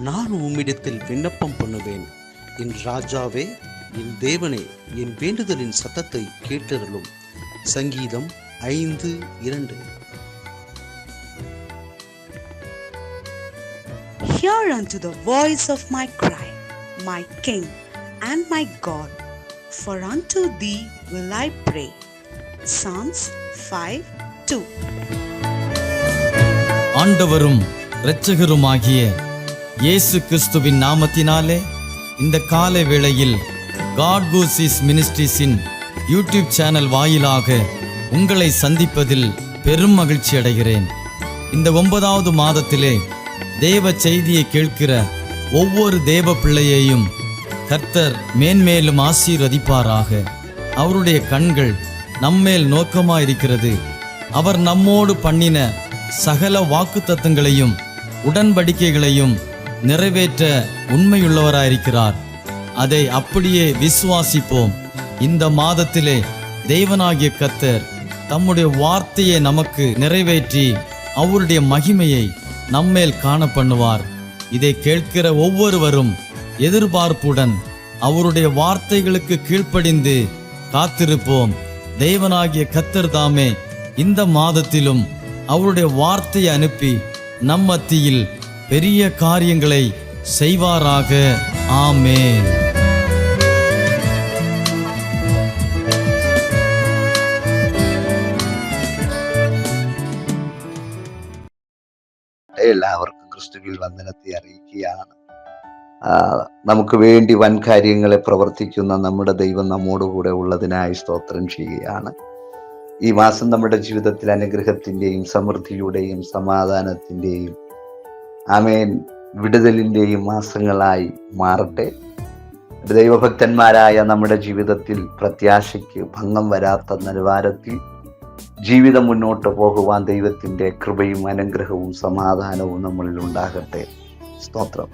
நான் உம்மிடத்தில் விண்ணப்பம் பண்ணுவேன். என் ராஜாவே, என் தேவனே, என் வேண்டுதலின் சத்தத்தை கேட்டருளும். சங்கீதம் 5:2. Hear unto the voice of my cry, my King and my God, for unto thee will I pray. Psalms 5:2. ஆண்டவரும் இரட்சகருமாகிய இயேசு கிறிஸ்துவின் நாமத்தினாலே இந்த காலை வேளையில் God Goes மினிஸ்ட்ரீஸின் யூடியூப் சேனல் வாயிலாக உங்களை சந்திப்பதில் பெரும் மகிழ்ச்சி அடைகிறேன். இந்த 9வது மாதத்திலே தேவ செய்தியை கேட்கிற ஒவ்வொரு தேவ பிள்ளையையும் கர்த்தர் மேன்மேலும் ஆசீர்வதிப்பாராக. அவருடைய கண்கள் நம்மேல் நோக்கமாயிருக்கிறது. அவர் நம்மோடு பண்ணின சகல வாக்குத்தத்தங்களையும் உடன்படிக்கைகளையும் நிறைவேற்ற உண்மையுள்ளவராயிருக்கிறார். அதை அப்படியே விசுவாசிப்போம். இந்த மாதத்திலே தேவனாகிய கர்த்தர் தம்முடைய வார்த்தையை நமக்கு நிறைவேற்றி அவருடைய மகிமையை நம்மேல் காண பண்ணுவார். இதை கேட்கிற ஒவ்வொருவரும் எதிர்பார்ப்புடன் அவருடைய வார்த்தைகளுக்கு கீழ்ப்படிந்து காத்திருப்போம். தேவனாகிய கர்த்தர் தாமே இந்த மாதத்திலும் அவருடைய வார்த்தையை அனுப்பி நம் மத்தியில் பெரிய காரியங்களை செய்வாராக. ஆமென். എല്ലാവർക്കും ക്രിസ്തുവിൽ വന്ദനത്തെ അറിയിക്കുകയാണ്. നമുക്ക് വേണ്ടി വൻ കാര്യങ്ങളെ പ്രവർത്തിക്കുന്ന നമ്മുടെ ദൈവം നമ്മോടുകൂടെ ഉള്ളതിനായി സ്തോത്രം ചെയ്യുകയാണ്. ഈ മാസം നമ്മുടെ ജീവിതത്തിൽ അനുഗ്രഹത്തിൻ്റെയും സമൃദ്ധിയുടെയും സമാധാനത്തിൻ്റെയും ആമേൻ വിടുതലിൻ്റെയും മാസങ്ങളായി മാറട്ടെ. ദൈവഭക്തന്മാരായ നമ്മുടെ ജീവിതത്തിൽ പ്രത്യാശയ്ക്ക് ഭംഗം വരാത്ത നിലവാരത്തിൽ ജീവിതം മുന്നോട്ട് പോകുവാൻ ദൈവത്തിൻ്റെ കൃപയും അനുഗ്രഹവും സമാധാനവും നമ്മളിൽ ഉണ്ടാകട്ടെ. സ്തോത്രം.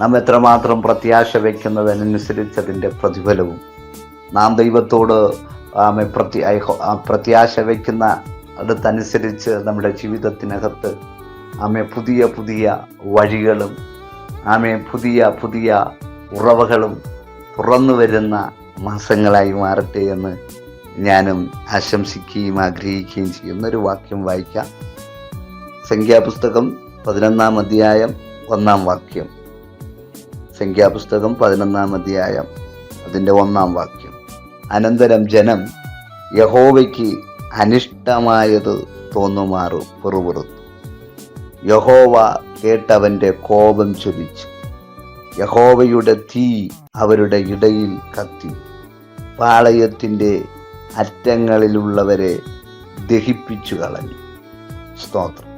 നാം എത്രമാത്രം പ്രത്യാശ വയ്ക്കുന്നതിനനുസരിച്ച് അതിൻ്റെ പ്രതിഫലവും നാം ദൈവത്തോട് പ്രത്യാശ വയ്ക്കുന്ന അടുത്തനുസരിച്ച് നമ്മുടെ ജീവിതത്തിനകത്ത് പുതിയ പുതിയ വഴികളും പുതിയ പുതിയ ഉറവകളും തുറന്നു വരുന്ന മാസങ്ങളായി മാറട്ടെ എന്ന് ഞാനും ആശംസിക്കുകയും ആഗ്രഹിക്കുകയും ചെയ്യുന്നൊരു വാക്യം വായിക്കാം. സംഖ്യാപുസ്തകം 11-ാം അധ്യായം 1-ാം വാക്യം. സംഖ്യാപുസ്തകം 11-ാം അധ്യായം അതിൻ്റെ 1-ാം വാക്യം. അനന്തരം ജനം യഹോവയ്ക്ക് അനിഷ്ടമായത് തോന്നുമാറു പെറുപെറുത്തു. യഹോവ കേട്ടവൻ്റെ കോപം ജ്വലിച്ചു. യഹോവയുടെ തീ അവരുടെ ഇടയിൽ കത്തി. പാളയത്തിൻ്റെ അറ്റങ്ങളിലുള്ളവരെ ദഹിപ്പിച്ചു കളഞ്ഞു. സ്തോത്രം.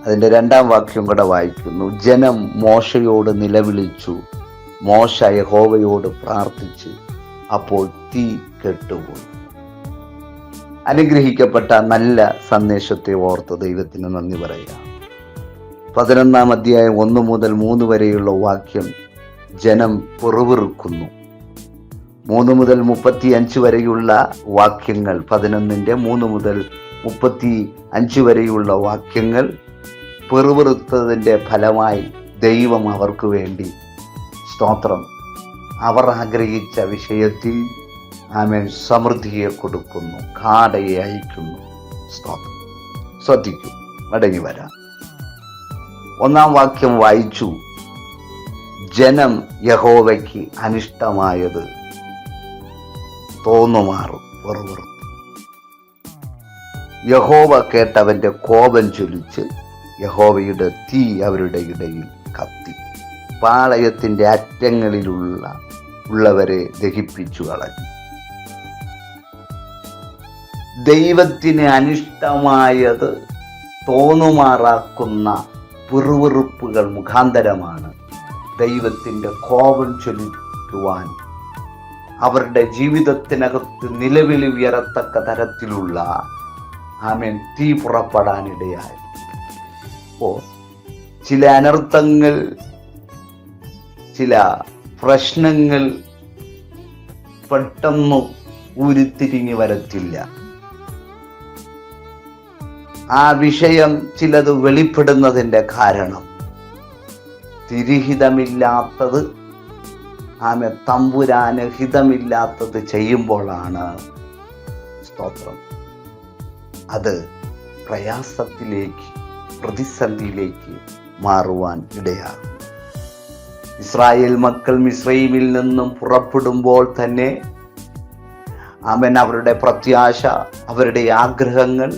അതിൻ്റെ 2-ാം വാക്യം കൂടെ വായിക്കുന്നു. ജനം മോശയോട് നിലവിളിച്ചു. മോശ യഹോവയോട് പ്രാർത്ഥിച്ചു. അപ്പോൾ തീ കെട്ടുപോയി. അനുഗ്രഹിക്കപ്പെട്ട നല്ല സന്ദേശത്തെ ഓർത്ത് ദൈവത്തിന് നന്ദി പറയുക. 11-ാം അധ്യായം 1 മുതൽ 3 വരെയുള്ള വാക്യം ജനം പെറുപിറുക്കുന്നു. 3 മുതൽ 35 വരെയുള്ള വാക്യങ്ങൾ 11-ന്റെ 3 മുതൽ 35 വരെയുള്ള വാക്യങ്ങൾ പെറുപിറുത്തതിൻ്റെ ഫലമായി ദൈവം അവർക്ക് വേണ്ടി സ്തോത്രം അവർ ആഗ്രഹിച്ച വിഷയത്തിൽ സമൃദ്ധിയെ കൊടുക്കുന്നു, കാടയെ അയക്കുന്നു. സ്തോത്രം. ശ്രദ്ധിക്കൂ, മടങ്ങി വരാം. 1-ാം വാക്യം വായിച്ചു. ജനം യഹോവയ്ക്ക് അനിഷ്ടമായത് തോന്നുമാറും വെറുവെറുത്തു. യഹോവ കേട്ടവൻ്റെ കോപം ജ്വലിച്ച്. യഹോവയുടെ തീ അവരുടെ ഇടയിൽ കത്തി. പാളയത്തിൻ്റെ അറ്റങ്ങളിലുള്ളവരെ ദഹിപ്പിച്ചു കളഞ്ഞു. ദൈവത്തിന് അനിഷ്ടമായത് തോന്നുമാറാക്കുന്ന പിറുവിറുപ്പുകൾ മുഖാന്തരമാണ് ദൈവത്തിൻ്റെ കോപം ചൊലിക്കുവാൻ അവരുടെ ജീവിതത്തിനകത്ത് നിലവിളി ഉയരത്തക്ക തരത്തിലുള്ള തീ പുറപ്പെടാനിടയായി. ചില അനർത്ഥങ്ങൾ, ചില പ്രശ്നങ്ങൾ പെട്ടെന്ന് ഉരുത്തിരിഞ്ഞു വരത്തില്ല. ആ വിഷയം ചിലത് വെളിപ്പെടുന്നതിൻ്റെ കാരണം തിരുഹിതമില്ലാത്തത് തമ്പുരാന് ഹിതമില്ലാത്തത് ചെയ്യുമ്പോഴാണ് സ്തോത്രം അത് പ്രയാസത്തിലേക്ക്, പ്രതിസന്ധിയിലേക്ക് മാറുവാൻ ഇടയാകും. ഇസ്രായേൽ മക്കൾ മിസ്രയീമിൽ നിന്നും പുറപ്പെടുമ്പോൾ തന്നെ അവരുടെ പ്രത്യാശ, അവരുടെ ആഗ്രഹങ്ങൾ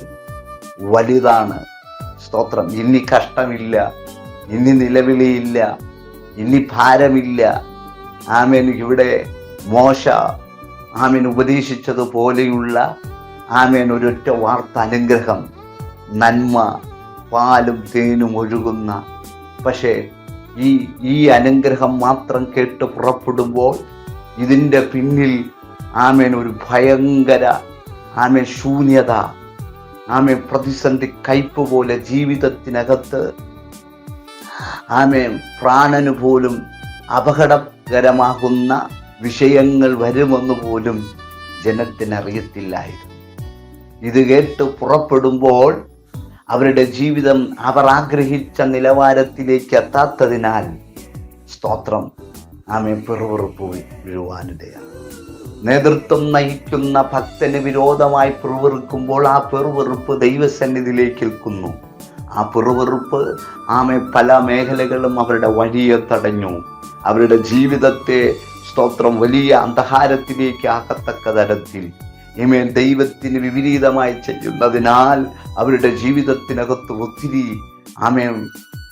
വലുതാണ്. സ്തോത്രം. ഇനി കഷ്ടമില്ല, ഇനി നിലവിളിയില്ല, ഇനി ഭാരമില്ല. ഇവിടെ മോശ ഉപദേശിച്ചതുപോലെയുള്ള ഒരൊറ്റ വാർത്ത അനുഗ്രഹം, നന്മ, പാലും തേനും ഒഴുകുന്ന. പക്ഷേ ഈ അനുഗ്രഹം മാത്രം കേട്ട് പുറപ്പെടുമ്പോൾ ഇതിൻ്റെ പിന്നിൽ ഒരു ഭയങ്കര ശൂന്യത, പ്രതിസന്ധി, കയ്പ് പോലെ ജീവിതത്തിനകത്ത് പ്രാണന് പോലും അപകടകരമാകുന്ന വിഷയങ്ങൾ വരുമെന്ന് പോലും ജനത്തിനറിയത്തില്ലായിരുന്നു. ഇത് കേട്ട് പുറപ്പെടുമ്പോൾ അവരുടെ ജീവിതം അവർ ആഗ്രഹിച്ച നിലവാരത്തിലേക്ക് എത്താത്തതിനാൽ സ്തോത്രം പിറുപിറുപ്പ് വീഴുവാനിടയാണ്. നേതൃത്വം നയിക്കുന്ന ഭക്തന് വിരോധമായി പിറുപിറുക്കുമ്പോൾ ആ പിറുപിറുപ്പ് ദൈവസന്നിധിയിലേക്ക് എത്തുന്നു. ആ പിറുപിറുപ്പ് പല മേഖലകളും അവരുടെ വഴിയെ തടഞ്ഞു. അവരുടെ ജീവിതത്തെ സ്തോത്രം വലിയ അന്ധകാരത്തിലേക്ക് ആക്കത്തക്ക തരത്തിൽ ദൈവത്തിന് വിപരീതമായി ചെയ്യുന്നതിനാൽ അവരുടെ ജീവിതത്തിനകത്ത് ഒത്തിരി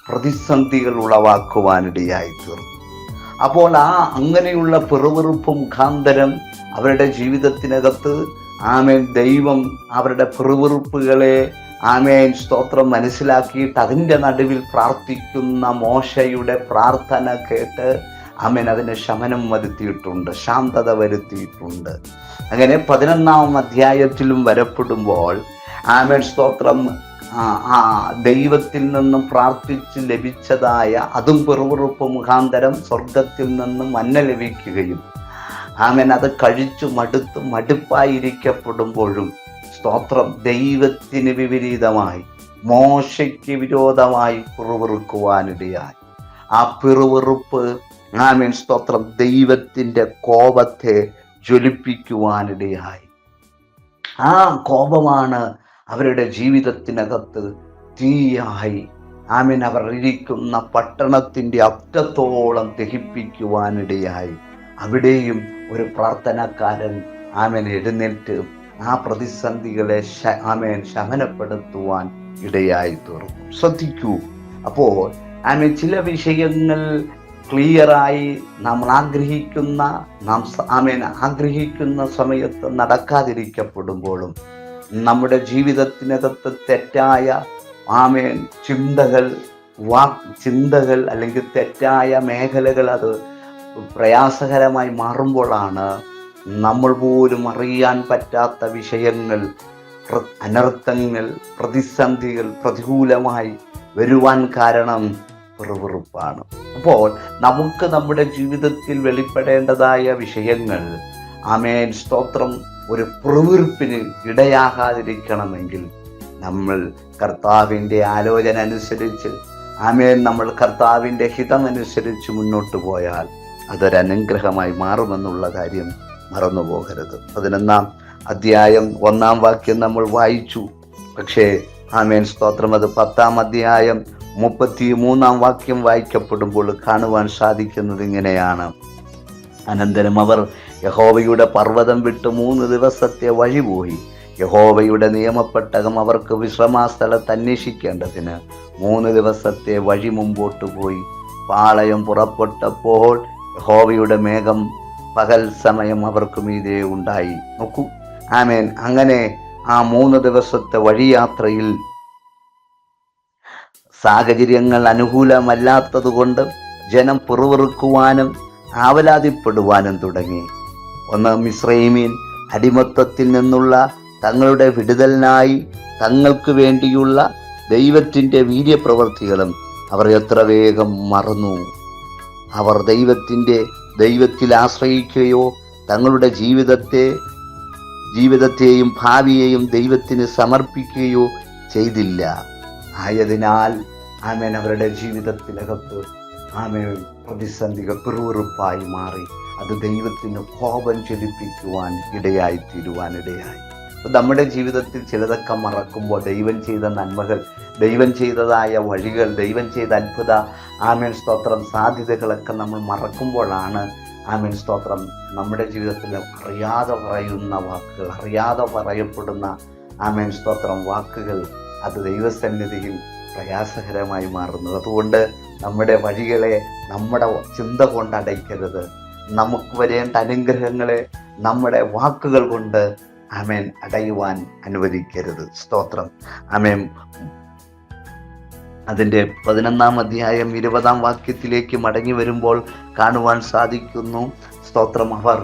പ്രതിസന്ധികൾ ഉളവാക്കുവാനിടയായി തീർന്നു. അപ്പോൾ അങ്ങനെയുള്ള പിറുപിറുപ്പ് മുഖാന്തരം അവരുടെ ജീവിതത്തിനകത്ത് ദൈവം അവരുടെ പിറുപിറുപ്പുകളെ സ്തോത്രം മനസ്സിലാക്കിയിട്ട് അതിൻ്റെ നടുവിൽ പ്രാർത്ഥിക്കുന്ന മോശയുടെ പ്രാർത്ഥന കേട്ട് അതിന് ശമനം വരുത്തിയിട്ടുണ്ട്, ശാന്തത വരുത്തിയിട്ടുണ്ട്. അങ്ങനെ 11-ാം അധ്യായത്തിലും വരപ്പെടുമ്പോൾ സ്തോത്രം ദൈവത്തിൽ നിന്നും പ്രാർത്ഥിച്ച് ലഭിച്ചതായ അതും പിറുപിറുപ്പ് മുഖാന്തരം സ്വർഗത്തിൽ നിന്നും മന്ന ലഭിക്കുകയും അത് കഴിച്ചു മടുപ്പായിരിക്കപ്പെടുമ്പോഴും സ്തോത്രം ദൈവത്തിന് വിപരീതമായി, മോശയ്ക്ക് വിരോധമായി പിറുപിറുക്കുവാനിടയായി. ആ പിറുപിറുപ്പ് സ്തോത്രം ദൈവത്തിൻ്റെ കോപത്തെ ജ്വലിപ്പിക്കുവാനിടയായി. ആ കോപമാണ് അവരുടെ ജീവിതത്തിനകത്ത് തീയായി അവർ ഇരിക്കുന്ന പട്ടണത്തിൻ്റെ അറ്റത്തോളം ദഹിപ്പിക്കുവാനിടയായി. അവിടെയും ഒരു പ്രാർത്ഥനക്കാരൻ എഴുന്നേറ്റ് ആ പ്രതിസന്ധികളെ ശമനപ്പെടുത്തുവാൻ ഇടയായി തീർന്നു. ശ്രദ്ധിക്കൂ. അപ്പോൾ ചില വിഷയങ്ങൾ ക്ലിയറായി നമ്മൾ ആഗ്രഹിക്കുന്ന സമയത്ത് നടക്കാതിരിക്കപ്പെടുമ്പോഴും നമ്മുടെ ജീവിതത്തിനകത്ത് തെറ്റായ ചിന്തകൾ അല്ലെങ്കിൽ തെറ്റായ മേഖലകൾ അത് പ്രയാസകരമായി മാറുമ്പോഴാണ് നമ്മൾ പോലും അറിയാൻ പറ്റാത്ത വിഷയങ്ങൾ, അനർത്ഥങ്ങൾ, പ്രതിസന്ധികൾ പ്രതികൂലമായി വരുവാൻ കാരണം പിറുപിറുപ്പാണ്. അപ്പോൾ നമുക്ക് നമ്മുടെ ജീവിതത്തിൽ വെളിപ്പെടേണ്ടതായ വിഷയങ്ങൾ സ്തോത്രം ഒരു പിറുപിറുപ്പിന് ഇടയാകാതിരിക്കണമെങ്കിൽ നമ്മൾ കർത്താവിൻ്റെ ആലോചന അനുസരിച്ച് നമ്മൾ കർത്താവിൻ്റെ ഹിതമനുസരിച്ച് മുന്നോട്ട് പോയാൽ അതൊരനുഗ്രഹമായി മാറുമെന്നുള്ള കാര്യം മറന്നു പോകരുത്. 11-ാം അധ്യായം 1-ാം വാക്യം നമ്മൾ വായിച്ചു. പക്ഷേ സ്തോത്രം അത് 10-ാം അധ്യായം 33-ാം വാക്യം വായിക്കപ്പെടുമ്പോൾ കാണുവാൻ സാധിക്കുന്നത് ഇങ്ങനെയാണ്. അനന്തരം അവർ യഹോവയുടെ പർവ്വതം വിട്ട് 3 ദിവസത്തെ വഴി പോയി. യഹോവയുടെ നിയമപ്പെട്ടകം അവർക്ക് വിശ്രമസ്ഥലത്ത് അന്വേഷിക്കേണ്ടതിന് 3 ദിവസത്തെ വഴി മുമ്പോട്ട് പോയി. പാളയം പുറപ്പെട്ടപ്പോൾ യഹോവയുടെ മേഘം പകൽ സമയം അവർക്ക് മീതെ ഉണ്ടായി. നോക്കൂ, അങ്ങനെ ആ 3 ദിവസത്തെ വഴിയാത്രയിൽ സാഹചര്യങ്ങൾ അനുകൂലമല്ലാത്തത് കൊണ്ട് ജനം പിറുപിറുക്കുവാനും ആവലാതിപ്പെടുവാനും തുടങ്ങി. ഒന്ന്, മിസ്രയീമിൻ അടിമത്തത്തിൽ നിന്നുള്ള തങ്ങളുടെ വിടുതലിനായി തങ്ങൾക്ക് വേണ്ടിയുള്ള ദൈവത്തിൻ്റെ വീര്യപ്രവൃത്തികളും അവർ എത്ര വേഗം മറന്നു. അവർ ദൈവത്തിൽ ആശ്രയിക്കുകയോ തങ്ങളുടെ ജീവിതത്തെയും ഭാവിയെയും ദൈവത്തിന് സമർപ്പിക്കുകയോ ചെയ്തില്ല. ആയതിനാൽ അവരുടെ ജീവിതത്തിനകത്ത് പ്രതിസന്ധികൾ പിറുപിറുപ്പായി മാറി അത് ദൈവത്തിന് കോപം ജ്വലിപ്പിക്കുവാൻ ഇടയായി. നമ്മുടെ ജീവിതത്തിൽ ചിലതൊക്കെ മറക്കുമ്പോൾ ദൈവം ചെയ്ത നന്മകൾ, ദൈവം ചെയ്തതായ വഴികൾ, ദൈവം ചെയ്ത അത്ഭുത സ്തോത്രം സാധ്യതകളൊക്കെ നമ്മൾ മറക്കുമ്പോഴാണ് സ്തോത്രം നമ്മുടെ ജീവിതത്തിൽ അറിയാതെ പറയുന്ന വാക്കുകൾ, അറിയാതെ പറയപ്പെടുന്ന സ്തോത്രം വാക്കുകൾ അത് ദൈവസന്നിധിയിൽ പ്രയാസകരമായി മാറുന്നത്. അതുകൊണ്ട് നമ്മുടെ വഴികളെ നമ്മുടെ ചിന്ത കൊണ്ട് അടയ്ക്കരുത്. നമുക്ക് വരേണ്ട അനുഗ്രഹങ്ങളെ നമ്മുടെ വാക്കുകൾ കൊണ്ട് അടയുവാൻ അനുവദിക്കരുത്. സ്തോത്രം. അതിൻ്റെ 11-ാം അധ്യായം 20-ാം വാക്യത്തിലേക്ക് മടങ്ങി വരുമ്പോൾ കാണുവാൻ സാധിക്കുന്നു. സ്തോത്രം. അവർ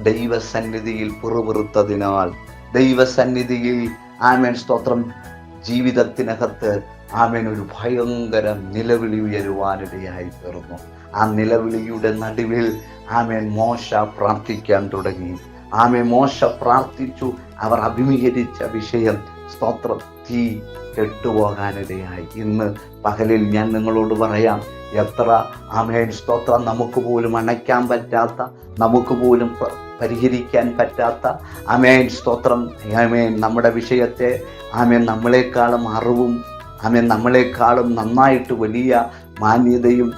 ദൈവസന്നിധിയിൽ പിറുപിറുത്തതിനാൽ, ദൈവസന്നിധിയിൽ സ്തോത്രം ജീവിതത്തിനകത്ത് ഒരു ഭയങ്കര നിലവിളി ഉയരുവാനിടയായി തീർന്നു. ആ നിലവിളിയുടെ നടുവിൽ മോശ പ്രാർത്ഥിക്കാൻ തുടങ്ങി. മോശ പ്രാർത്ഥിച്ചു. അവർ അഭിമുഖീകരിച്ച വിഷയം സ്തോത്രം തീ കെട്ടുപോകാനിടയായി. ഇന്ന് പകലിൽ ഞാൻ നിങ്ങളോട് പറയാം, എത്ര സ്തോത്രം നമുക്ക് പോലും അണയ്ക്കാൻ പറ്റാത്ത, നമുക്ക് പോലും പരിഹരിക്കാൻ പറ്റാത്ത സ്തോത്രം നമ്മുടെ വിഷയത്തെ നമ്മളെക്കാളും അറിവും നമ്മളെക്കാളും നന്നായിട്ട് വലിയ മാന്യതയും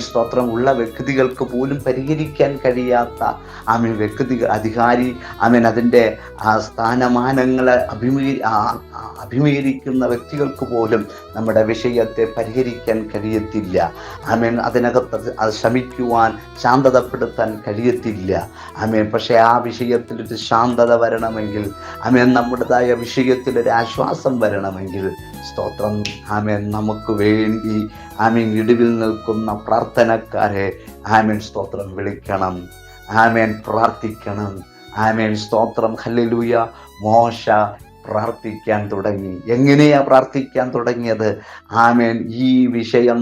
സ്തോത്രം ഉള്ള വ്യക്തികൾക്ക് പോലും പരിഹരിക്കാൻ കഴിയാത്ത വ്യക്തികൾ, അധികാരി അതിൻ്റെ സ്ഥാനമാനങ്ങളെ അഭിമുഖീകരിക്കുന്ന വ്യക്തികൾക്ക് പോലും നമ്മുടെ വിഷയത്തെ പരിഹരിക്കാൻ കഴിയത്തില്ല. അതിനകത്ത് അത് ശമിക്കുവാൻ, ശാന്തതപ്പെടുത്താൻ കഴിയത്തില്ല. പക്ഷെ ആ വിഷയത്തിലൊരു ശാന്തത വരണമെങ്കിൽ, നമ്മുടേതായ വിഷയത്തിലൊരു ആശ്വാസം വരണമെങ്കിൽ സ്തോത്രം നമുക്ക് വേണ്ടി ഇടിവിൽ നിൽക്കുന്ന പ്രാർത്ഥനക്കാരെ സ്തോത്രം വിളിക്കണം, പ്രാർത്ഥിക്കണം. സ്തോത്രം. ഹല്ലേലൂയ. മോശ പ്രാർത്ഥിക്കാൻ തുടങ്ങി. എങ്ങനെയാ പ്രാർത്ഥിക്കാൻ തുടങ്ങിയത്? ഈ വിഷയം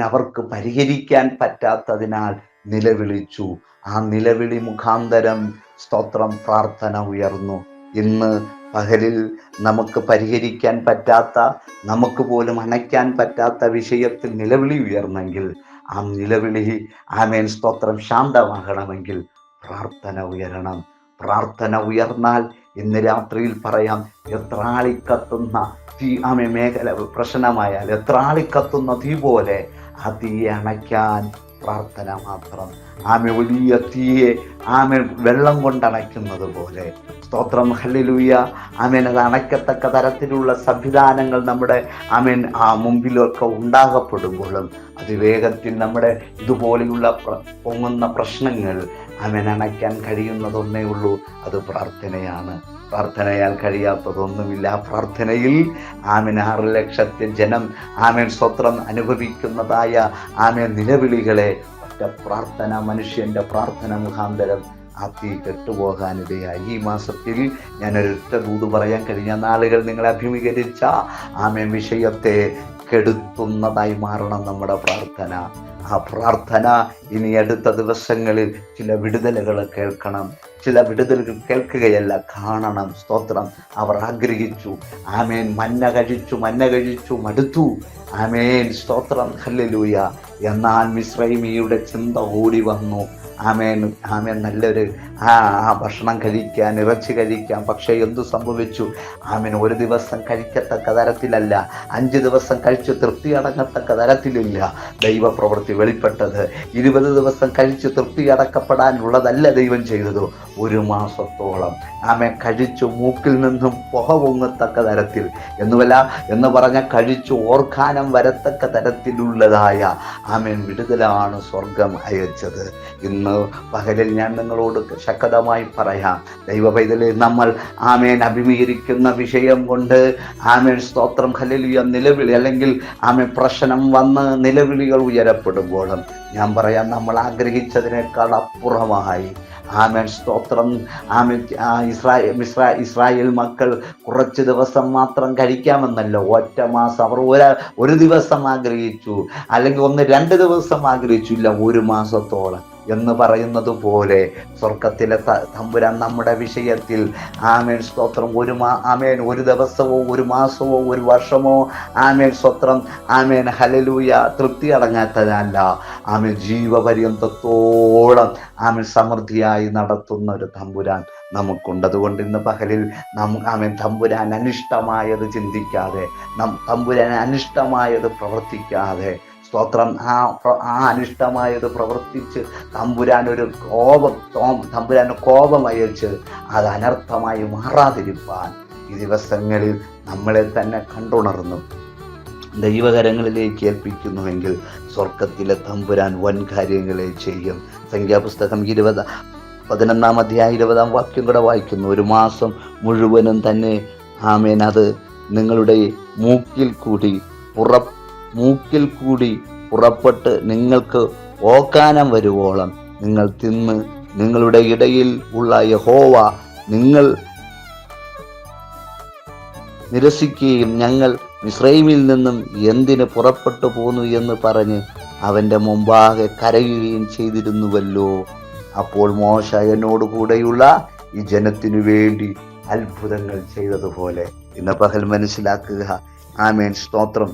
അവർക്ക് പരിഹരിക്കാൻ പറ്റാത്തതിനാൽ നിലവിളിച്ചു. ആ നിലവിളി മുഖാന്തരം സ്തോത്രം പ്രാർത്ഥന ഉയർന്നു. ഇന്ന് പകലിൽ നമുക്ക് പരിഹരിക്കാൻ പറ്റാത്ത, നമുക്ക് പോലും അണയ്ക്കാൻ പറ്റാത്ത വിഷയത്തിൽ നിലവിളി ഉയർന്നെങ്കിൽ ആ നിലവിളി സ്തോത്രം ശാന്തമാകണമെങ്കിൽ പ്രാർത്ഥന ഉയരണം. പ്രാർത്ഥന ഉയർന്നാൽ ഇന്ന് രാത്രിയിൽ പറയാം, എത്രാളിക്കത്തുന്ന തീ മേഖല പ്രശ്നമായാൽ എത്രാളിക്കത്തുന്ന തീ പോലെ ആ തീയെ അണയ്ക്കാൻ പ്രാർത്ഥന മാത്രം. വലിയ തീയെ വെള്ളം കൊണ്ടണയ്ക്കുന്നത് പോലെ സ്തോത്രം. ഹല്ലേലൂയ. അത് അണയ്ക്കത്തക്ക തരത്തിലുള്ള സംവിധാനങ്ങൾ നമ്മുടെ മുമ്പിലൊക്കെ ഉണ്ടാകപ്പെടുമ്പോഴും അതിവേഗത്തിൽ നമ്മുടെ ഇതുപോലെയുള്ള പൊങ്ങുന്ന പ്രശ്നങ്ങൾ അണയ്ക്കാൻ കഴിയുന്നതൊന്നേ ഉള്ളൂ, അത് പ്രാർത്ഥനയാണ്. പ്രാർത്ഥനയാൽ കഴിയാത്തതൊന്നുമില്ല. പ്രാർത്ഥനയിൽ 6 ലക്ഷത്തിൽ ജനം സ്തോത്രം അനുഭവിക്കുന്നതായ നിലവിളികളെ ഒറ്റ പ്രാർത്ഥന, മനുഷ്യന്റെ പ്രാർത്ഥന മുഖാന്തരം ആ തീ കെട്ടുപോകാനിടയായി. ഈ മാസത്തിൽ ഞാനൊരൊറ്റ ദൂത് പറയാൻ, കഴിഞ്ഞ നാളുകൾ നിങ്ങൾ അഭിമുഖീകരിച്ച വിഷയത്തെ കെടുത്തുന്നതായി മാറണം നമ്മുടെ പ്രാർത്ഥന. ആ പ്രാർത്ഥന ഇനി അടുത്ത ദിവസങ്ങളിൽ ചില വിടുതലുകൾ കേൾക്കണം. ചില വിടുതലുകൾ കേൾക്കുകയല്ല, കാണണം. സ്തോത്രം. അവർ ആഗ്രഹിച്ചു. മന്ന കഴിച്ചു മടുത്തു. സ്തോത്രം. ഹല്ലേലൂയ. എന്നാൽ മിസ്രൈമിയുടെ ചിന്ത ഓടി വന്നു. നല്ലൊരു ഭക്ഷണം കഴിക്കാൻ, ഇറച്ചി കഴിക്കാം. പക്ഷേ എന്തു സംഭവിച്ചു? ഒരു ദിവസം കഴിക്കത്തക്ക തരത്തിലല്ല, 5 ദിവസം കഴിച്ച് തൃപ്തി അടങ്ങത്തക്ക തരത്തിലില്ല ദൈവപ്രവൃത്തി വെളിപ്പെട്ടത്. 20 ദിവസം കഴിച്ച് തൃപ്തി അടക്കപ്പെടാനുള്ളതല്ല ദൈവം ചെയ്തത്. 1 മാസത്തോളം കഴിച്ചു മൂക്കിൽ നിന്നും പുക പൊങ്ങത്തക്ക തരത്തിൽ എന്ന് പറഞ്ഞ കഴിച്ചു ഓർക്കാനം വരത്തക്ക തരത്തിലുള്ളതായ വിടുതലാണ് സ്വർഗം അയച്ചത്. ഇന്ന് പകലിൽ ഞാൻ നിങ്ങളോട് ശക്തമായി പറയാം, ദൈവ പൈതലേ, നമ്മൾ അഭിമുഖീകരിക്കുന്ന വിഷയം കൊണ്ട് സ്തോത്രം. ഹല്ലേലൂയ. നിലവിളി അല്ലെങ്കിൽ പ്രശ്നം വന്ന് നിലവിളികൾ ഉയരപ്പെടുമ്പോഴും ഞാൻ പറയാം, നമ്മൾ ആഗ്രഹിച്ചതിനേക്കാൾ അപ്പുറമായി സ്തോത്രം. ഇസ്രായേൽ മക്കൾ കുറച്ച് ദിവസം മാത്രം കഴിക്കാമെന്നല്ല, ഒറ്റ മാസം അവർ ഒരു ദിവസം ആഗ്രഹിച്ചു, അല്ലെങ്കിൽ 1-2 ദിവസം ആഗ്രഹിച്ചില്ല, 1 മാസത്തോളം എന്ന് പറയുന്നത് പോലെ സ്വർഗത്തിലെ തമ്പുരാൻ നമ്മുടെ വിഷയത്തിൽ ആമേൻ സ്തോത്രം ആമേൻ ഒരു ദിവസമോ ഒരു മാസമോ ഒരു വർഷമോ ആമേൻ സ്തോത്രം ആമേൻ ഹല്ലേലൂയ തൃപ്തി അടങ്ങാത്തതല്ല, ആമേൻ ജീവപര്യന്തത്തോളം ആമേൻ സമൃദ്ധിയായി നടത്തുന്ന ഒരു തമ്പുരാൻ നമുക്കുണ്ട്. അതുകൊണ്ട് ഇന്ന് പകലിൽ ആമേൻ തമ്പുരാൻ അനിഷ്ടമായത് ചിന്തിക്കാതെ, തമ്പുരാൻ അനിഷ്ടമായത് പ്രവർത്തിക്കാതെ, സ്തോത്രം ആ അനിഷ്ടമായത് പ്രവർത്തിച്ച് തമ്പുരാന് കോപം അയച്ച് അത് അനർത്ഥമായി മാറാതിരിപ്പാൻ ഈ ദിവസങ്ങളിൽ നമ്മളെ തന്നെ കണ്ടുണർന്നു ദൈവകരങ്ങളിലേക്ക് ഏൽപ്പിക്കുന്നുവെങ്കിൽ സ്വർഗത്തിലെ തമ്പുരാൻ വൻ കാര്യങ്ങളെ ചെയ്യും. സംഖ്യാപുസ്തകം 11 അധ്യായം 20 വാക്യം കൂടെ വായിക്കുന്നു. ഒരു മാസം മുഴുവനും തന്നെ ആമേൻ അത് നിങ്ങളുടെ മൂക്കിൽ കൂടി പുറപ്പെട്ട് നിങ്ങൾക്ക് ഓക്കാനം വരുവോളം നിങ്ങൾ തിന്ന് നിങ്ങളുടെ ഇടയിൽ ഉള്ള യഹോവ നിങ്ങൾ നിരസിക്കുകയും ഞങ്ങൾ മിസ്രൈമിൽ നിന്നും എന്തിന് പുറപ്പെട്ടു പോന്നു എന്ന് പറഞ്ഞ് അവൻ്റെ മുമ്പാകെ കരയുകയും ചെയ്തിരുന്നുവല്ലോ. അപ്പോൾ മോശ എന്നോട് കൂടെയുള്ള ഈ ജനത്തിനു വേണ്ടി അത്ഭുതങ്ങൾ ചെയ്തതുപോലെ ഇന്ന് പകൽ മനസ്സിലാക്കുക. ആമേൻ സ്തോത്രം.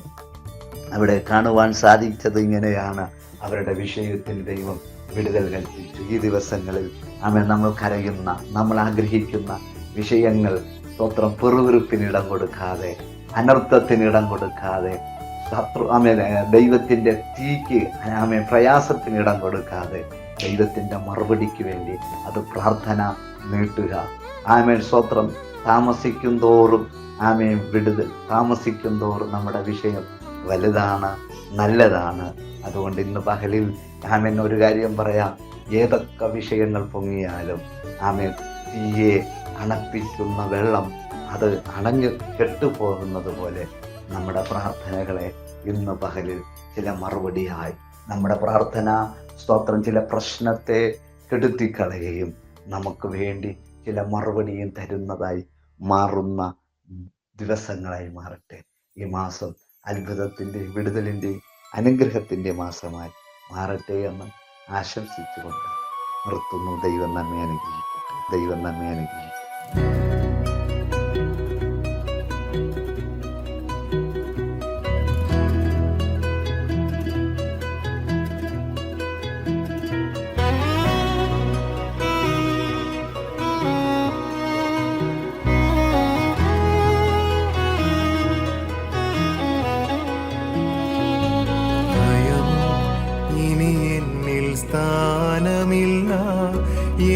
അവിടെ കാണുവാൻ സാധിച്ചത് ഇങ്ങനെയാണ്. അവരുടെ വിഷയത്തിൽ ദൈവം വിടുതൽ കൽപ്പിച്ചു. ഈ ദിവസങ്ങളിൽ ആമേൻ നമ്മൾ കരയുന്ന, നമ്മൾ ആഗ്രഹിക്കുന്ന വിഷയങ്ങൾ സ്തോത്രം പെറുവിറുപ്പിനിടം കൊടുക്കാതെ, അനർത്ഥത്തിനിടം കൊടുക്കാതെ, ദൈവത്തിൻ്റെ തീക്ക് പ്രയാസത്തിനിടം കൊടുക്കാതെ ദൈവത്തിൻ്റെ മറുപടിക്ക് വേണ്ടി അത് പ്രാർത്ഥന നീട്ടുക. ആമേൻ സ്തോത്രം. താമസിക്കും തോറും വിടുതൽ താമസിക്കും തോറും നമ്മുടെ വിഷയം വലുതാണ്, നല്ലതാണ്. അതുകൊണ്ട് ഇന്ന് പകലിൽ ആമേൻ ഒരു കാര്യം പറയാം. ഏതൊക്കെ വിഷയങ്ങൾ പൊങ്ങിയാലും ആമേൻ തീയെ അണപ്പിക്കുന്ന വെള്ളം അത് അണഞ്ഞു കെട്ടുപോകുന്നത് പോലെ നമ്മുടെ പ്രാർത്ഥനകളെ ഇന്ന് പകലിൽ ചില മറുപടിയായി നമ്മുടെ പ്രാർത്ഥന സ്തോത്രം ചില പ്രശ്നത്തെ കെടുത്തിക്കളയുകയും നമുക്ക് വേണ്ടി ചില മറുപടിയും തരുന്നതായി മാറുന്ന ദിവസങ്ങളായി മാറട്ടെ. ഈ മാസം അത്ഭുതത്തിൻ്റെ, വിടുതലിൻ്റെ, അനുഗ്രഹത്തിൻ്റെ മാസമായി മാറട്ടെ എന്ന് ആശംസിച്ചുകൊണ്ട് നിർത്തുന്നു. ദൈവം നമ്മെ അനുഗ്രഹിക്കട്ടെ. ദൈവം നമ്മെ അനുഗ്രഹിക്കട്ടെ. സ്ഥാനമില്ല,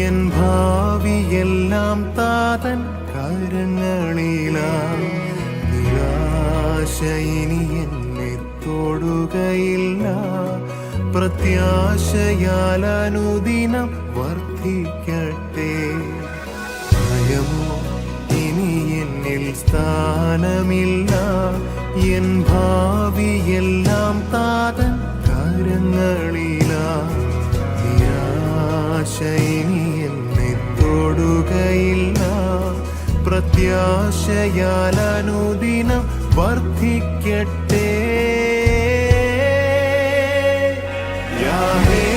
എൻ ഭാവിയെല്ലാം താതൻ കരങ്ങളിലാണ്. നിരാശ ഇനി എന്നെ തൊടുകയില്ല, പ്രത്യാശയാൽ അനുദിനം വർദ്ധിക്കട്ടെ. ഭയമോ ഇനി എന്നിൽ സ്ഥാനമില്ല, എൻ ഭാവിയെല്ലാം താതൻ കരങ്ങളിലാണ്. നിരാശ ഇനി എന്നെ തൊടുകയില്ല, പ്രത്യാശയാൽ അനുദിനം വർദ്ധിക്കട്ടെ. യാഹേ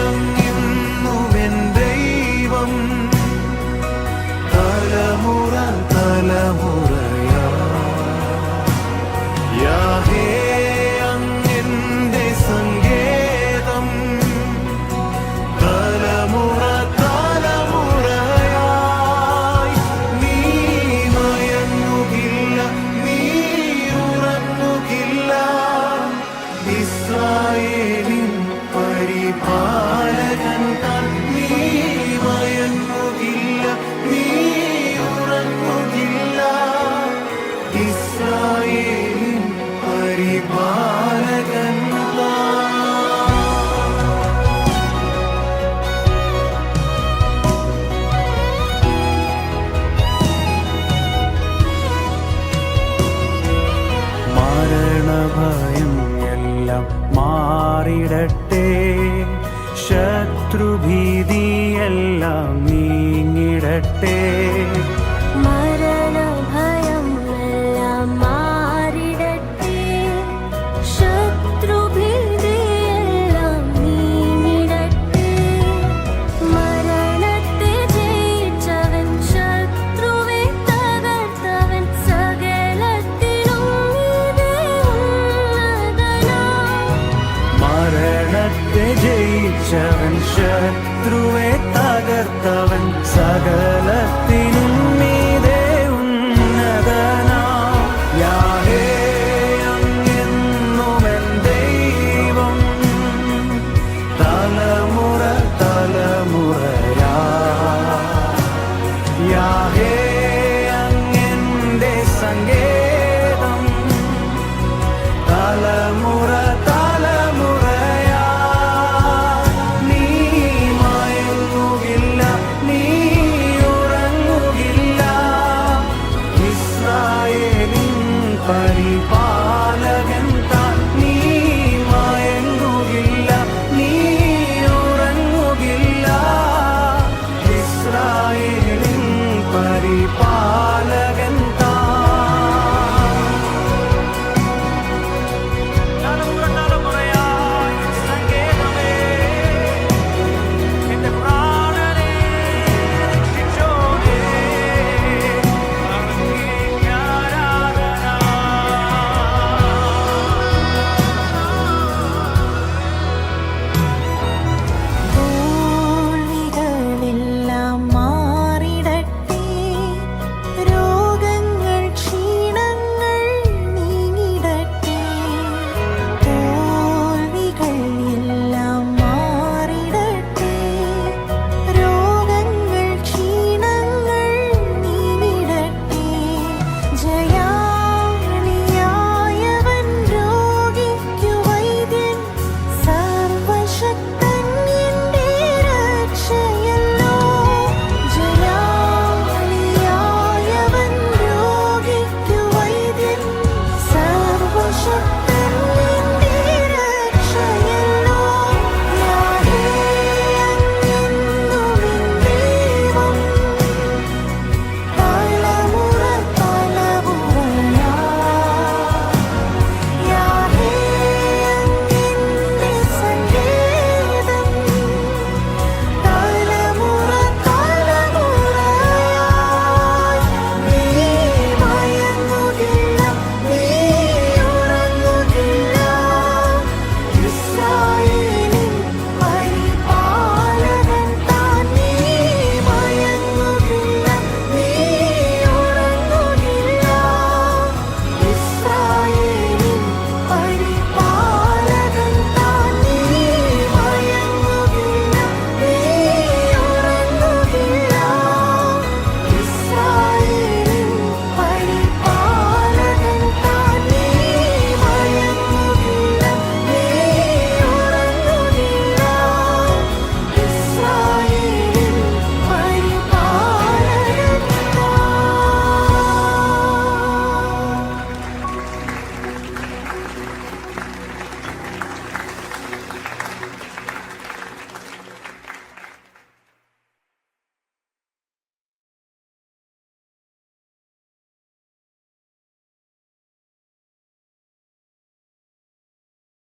അങ്ങെന്നുമെൻ ദൈവം, തലമുറ തലമുറയാ. യാഹേ ഭയം എല്ലാം മാറിടട്ടെ, ശത്രുഭീതിയെല്ലാം നീങ്ങിടട്ടെ. മരണഭയം എല്ലാം മാറിടട്ടെ, ശത്രുഭീതിയെല്ലാം നീങ്ങിടട്ടെ. ജയിച്ചവൻ, ശത്രുവെ തകർത്തവൻ, സകലത്തിനും